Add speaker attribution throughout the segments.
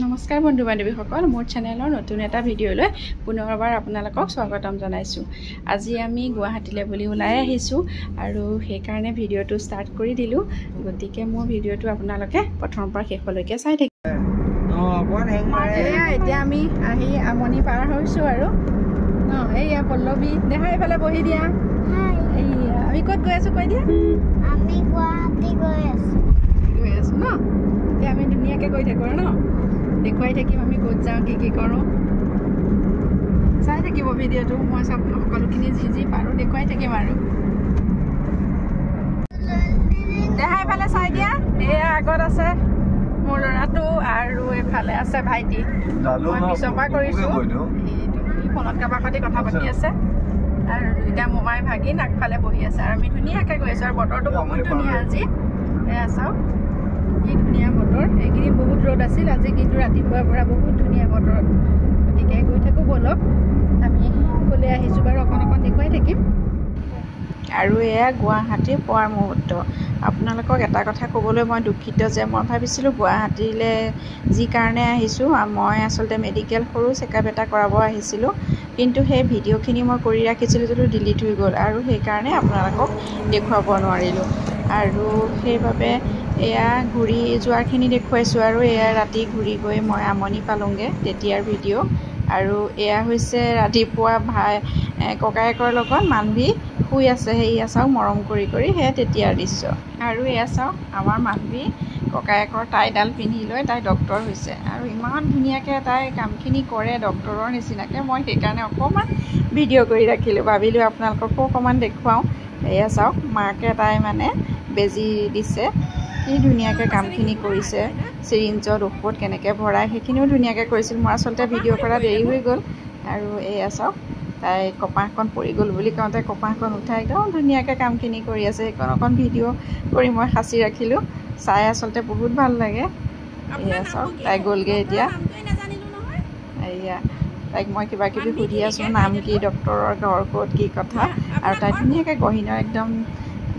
Speaker 1: নমস্কাৰ বন্ধু বান্ধৱীসকল মোৰ চেনেলৰ নতুন এটা ভিডিঅ'লৈ পুনৰবাৰ আপোনালোকক স্বাগতম জনাইছোঁ। আজি আমি গুৱাহাটীলৈ বুলি ওলাই আহিছোঁ আৰু সেইকাৰণে ভিডিঅ'টো ষ্টাৰ্ট কৰি দিলোঁ। গতিকে মোৰ ভিডিঅ'টো আপোনালোকে প্ৰথমৰ পৰা শেষলৈকে চাই থাকিব। এতিয়া আমি আহি আমনি পাৰ হৈছোঁ আৰু এইয়া পল্লৱী দেখা এইফালে বহি দিয়া। এইয়া আমি ক'ত গৈ আছোঁ কৈ দিয়া।
Speaker 2: আমি গুৱাহাটী গৈ আছোঁ
Speaker 1: ন। এতিয়া আমি ধুনীয়াকৈ গৈ থাকোঁ আৰু ন দেখুৱাই থাকিম আমি ক'ত যাওঁ কি কৰোঁ। চাই থাকিব ভিডিঅ'টো। মই চব সকলোখিনি যি পাৰোঁ দেখুৱাই থাকিম আৰু দেহা এইফালে চাই দিয়া। এয়া আগত আছে মোৰ ল'ৰাটো আৰু এইফালে আছে ভাইটি। মই পিছৰ পৰা কৰিছোঁ। ফোনত কাৰোবাৰ সৈতে কথা পাতি আছে আৰু এতিয়া মোমাই ভাগিন আগফালে বহি আছে আৰু আমি ধুনীয়াকৈ গৈ আছোঁ। আৰু বতৰটো বহুত ধুনীয়া আজি। এয়া চাওক কি ধুনীয়া বতৰ। এইকেইদিন বহুত ৰ'দ আছিল, আজি কিন্তু ৰাতিপুৱাৰ পৰা বহুত ধুনীয়া বতৰ। গতিকে গৈ থাকোঁ ব'লক। আমি ক'লৈ আহিছোঁ বাৰু অকণ দেখুৱাই থাকিম। আৰু এয়া গুৱাহাটীৰ পোৱাৰ মুহূৰ্ত। আপোনালোকক এটা কথা ক'বলৈ মই দুখিত যে মই ভাবিছিলোঁ গুৱাহাটীলৈ যি কাৰণে আহিছোঁ, মই আচলতে মেডিকেল সৰু চেকআপ এটা কৰাব আহিছিলোঁ, কিন্তু সেই ভিডিঅ'খিনি মই কৰি ৰাখিছিলোঁ যদিও ডিলিট হৈ গ'ল আৰু সেইকাৰণে আপোনালোকক দেখুৱাব নোৱাৰিলোঁ। আৰু সেইবাবে এয়া ঘূৰি যোৱাখিনি দেখুৱাইছোঁ আৰু এয়া ৰাতি ঘূৰি গৈ মই আমনি পালোঁগৈ তেতিয়াৰ ভিডিঅ'। আৰু এয়া হৈছে ৰাতিপুৱা ককায়েকৰ লগত মানবী শুই আছে। সেয়া চাওক মৰম কৰি সেয়া তেতিয়াৰ দৃশ্য। আৰু এয়া চাওক আমাৰ মানবী ককায়েকৰ টাইডাল পিন্ধি লৈ তাই ডক্তৰ হৈছে আৰু ইমান ধুনীয়াকৈ তাই কামখিনি কৰে ডক্তৰৰ নিচিনাকৈ। মই সেইকাৰণে অকণমান ভিডিঅ' কৰি ৰাখিলোঁ, ভাবিলোঁ আপোনালোককো অকণমান দেখুৱাওঁ। এয়া চাওক মাকে তাই মানে বেজী দিছে, কি ধুনীয়াকৈ কামখিনি কৰিছে। চিৰিঞ্জত ঔষধ কেনেকৈ ভৰাই সেইখিনিও ধুনীয়াকৈ কৰিছিল। মই আচলতে ভিডিঅ' কৰা দেৰি হৈ গ'ল। আৰু এয়া চাওক তাই কপাহখন পৰি গ'ল বুলি কওঁতে কপাহখন উঠাই একদম ধুনীয়াকৈ কামখিনি কৰি আছে। সেইখন অকণ ভিডিঅ' কৰি মই সাঁচি ৰাখিলোঁ। চাই আচলতে বহুত ভাল লাগে। এয়া চাওক তাই গ'লগৈ এতিয়া। এয়া তাইক মই কিবা কিবি সুধি আছোঁ, নাম কি, ডক্তৰৰ ঘৰ ক'ত, কি কথা। আৰু তাই ধুনীয়াকৈ গহীনৰ একদম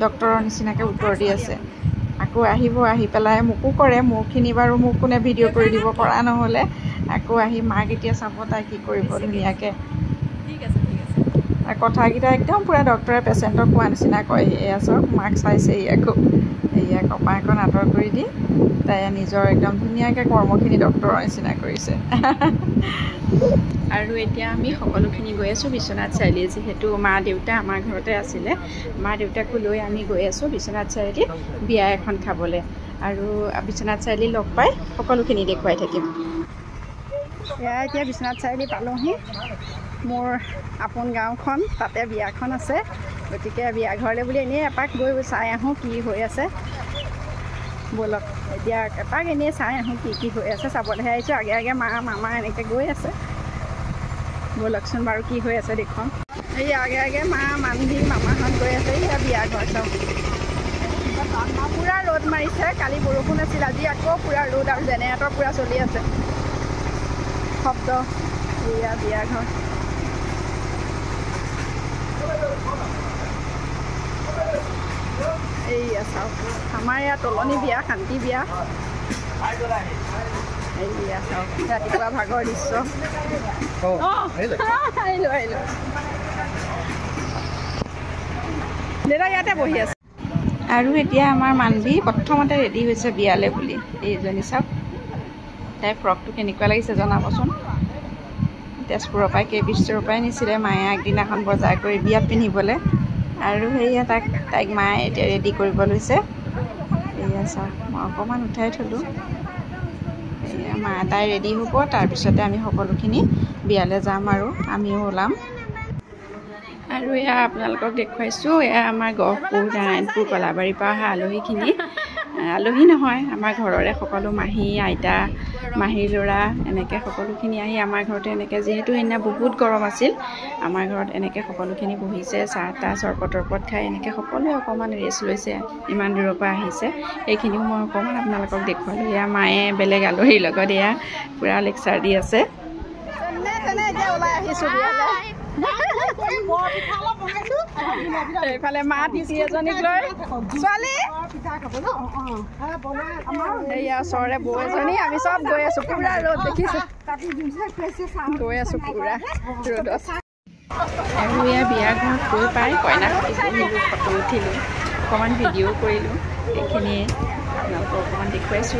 Speaker 1: ডক্তৰৰ নিচিনাকৈ উত্তৰ দি আছে। আকৌ আহিব, আহি পেলাই মোকো কৰে। মোৰখিনি বাৰু মোক কোনে ভিডিঅ' কৰি দিব পৰা নহ'লে। আকৌ আহি মাক এতিয়া চাব তাই কি কৰিব ধুনীয়াকৈ। কথাকেইটা একদম পূৰা ডক্তৰে পেচেণ্টক কোৱা নিচিনা কয়। এয়া চাওক মাক চাইছেহি আকৌ। এয়া কপাহখন আঁতৰ কৰি দি তাই নিজৰ একদম ধুনীয়াকৈ কৰ্মখিনি ডক্তৰৰ নিচিনা কৰিছে। আৰু এতিয়া আমি সকলোখিনি গৈ আছোঁ বিশ্বনাথ চাৰিআলি। যিহেতু মা দেউতা আমাৰ ঘৰতে আছিলে, মা দেউতাকো লৈ আমি গৈ আছোঁ বিশ্বনাথ চাৰিআলিত বিয়া এখন খাবলৈ। আৰু বিশ্বনাথ চাৰিআলি লগ পাই সকলোখিনি দেখুৱাই থাকিম। এয়া এতিয়া বিশ্বনাথ চাৰিআলি পালোঁহি। মোৰ আপোন গাঁওখন, তাতে বিয়াখন আছে। গতিকে বিয়া ঘৰলৈ বুলি এনেই এপাক গৈ চাই আহোঁ কি হৈ আছে। ব'লক এতিয়া এপাক এনেই চাই আহোঁ কি হৈ আছে। চাবলৈহে আহিছোঁ। আগে মামা এনেকৈ গৈ আছে। ব'লকচোন বাৰু কি হৈ আছে দেখুৱাম। এই আগে মানবী মামাহঁত গৈ আছে। এইয়া বিয়া ঘৰ চাওক। পূৰা ৰ'দ মাৰিছে। কালি বৰষুণ আছিল, আজি আকৌ পূৰা ৰ'দ আৰু জেনেৰেটৰ পূৰা চলি আছে শব্দ। এয়া বিয়া ঘৰ। এইয়া চাওক আমাৰ ইয়াত তলনি বিয়া, শান্তি বিয়া। এইয়া চাওক ৰাতিপুৱা ভাগৰ দৃশ্য। আহিলোঁ দেউতা ইয়াতে বহি আছে। আৰু এতিয়া আমাৰ মানবী প্ৰথমতে ৰেডি হৈছে বিয়ালৈ বুলি। এইজনী চাওক তাইৰ ফ্ৰকটো কেনেকুৱা লাগিছে জনাবচোন। তেজপুৰৰ পৰাই কেবিষ্টৰৰ পৰাই নিছিলে মায়ে আগদিনাখন বজাৰ কৰি বিয়াত পিন্ধিবলৈ। আৰু সেয়া তাইক মায়ে এতিয়া ৰেডি কৰিব লৈছে। এয়া চাওক মই অকণমান উঠাই থ'লোঁ। এয়া তাই ৰেডি হ'ব, তাৰপিছতে আমি সকলোখিনি বিয়ালৈ যাম আৰু আমিও ওলাম। আৰু এয়া আপোনালোকক দেখুৱাইছোঁ, এয়া আমাৰ গহপুৰ নাৰায়ণপুৰ কলাবাৰীৰ পৰা অহা আলহীখিনি। আলহী নহয়, আমাৰ ঘৰৰে সকলো মাহী, আইতা, মাহীৰ ল'ৰা এনেকৈ সকলোখিনি আহি আমাৰ ঘৰতে এনেকৈ, যিহেতু সেইদিনা বহুত গৰম আছিল, আমাৰ ঘৰত এনেকৈ সকলোখিনি বহিছে। চাহ তাহ চৰবত খাই এনেকৈ সকলোৱে অকণমান ৰেষ্ট লৈছে। ইমান দূৰৰ পৰা আহিছে, সেইখিনিও মই অকণমান আপোনালোকক দেখুৱালোঁ। এয়া মায়ে বেলেগ আলহীৰ লগত এয়া পূৰা লেকচাৰ দি আছে। এতিয়া ওলাই আহিছোঁ বিয়ালৈ। এইফালে মা তিতি এজনীক লৈ ছোৱালী এয়া ওচৰৰে বৌ এজনী আমি চব গৈ আছো পুৰা ৰ'দ দেখিছো গৈ আছো পুৰা ৰ'দত আৰু এয়া বিয়া ঘৰত গৈ পাই কইনা বহিলোঁ ফটো উঠিলোঁ অকণমান ভিডিঅ' কৰিলোঁ সেইখিনিয়ে আপোনালোকক অকণমান দেখুৱাইছোঁ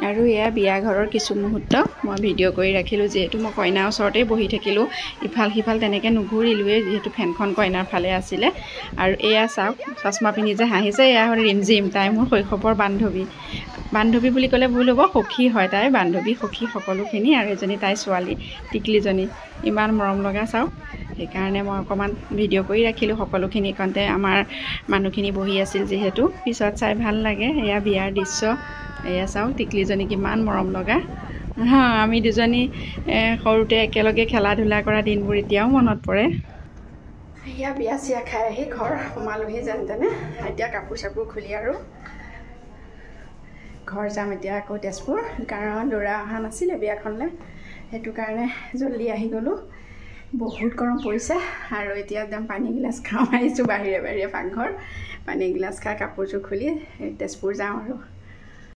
Speaker 1: আৰু এয়া বিয়া ঘৰৰ কিছু মুহূৰ্ত মই ভিডিঅ' কৰি ৰাখিলোঁ যিহেতু মই কইনাৰ ওচৰতেই বহি থাকিলোঁ ইফাল সিফাল তেনেকৈ নুঘূৰিলোৱে যিহেতু ফেনখন কইনাৰ ফালে আছিলে আৰু এয়া চাওক চশমা পিন্ধি যে হাঁহিছে এয়া হ'ল ৰিমজিম তাই মোৰ শৈশৱৰ বান্ধৱী বুলি ক'লে ভুল হ'ব সখী হয় তাই বান্ধৱী সখী সকলোখিনি আৰু এজনী তাই ছোৱালী টিকলিজনী ইমান মৰম লগা চাওক সেইকাৰণে মই অকণমান ভিডিঅ' কৰি ৰাখিলোঁ সকলোখিনি কণতে আমাৰ মানুহখিনি বহি আছিল যিহেতু পিছত চাই ভাল লাগে এয়া বিয়াৰ দৃশ্য এয়া চাওক টিকলিজনী কিমান মৰম লগা আমি দুজনী সৰুতে একেলগে খেলা ধূলা কৰা দিনবোৰ এতিয়াও মনত পৰে এয়া বিয়া চিয়া খাই আহি ঘৰ সোমালোহি যেন তেনে এতিয়া কাপোৰ চাপোৰ খুলি আৰু ঘৰ যাম এতিয়া আকৌ তেজপুৰ কাৰণ ল'ৰা অহা নাছিলে বিয়াখনলৈ সেইটো কাৰণে জল্দি আহি গ'লোঁ বহুত গৰম পৰিছে আৰু এতিয়া একদম পানী গিলাচ খাওঁ আহিছোঁ বাহিৰে বাহিৰে পাকঘৰ পানী গিলাচ খাই কাপোৰযোৰ খুলি তেজপুৰ যাওঁ আৰু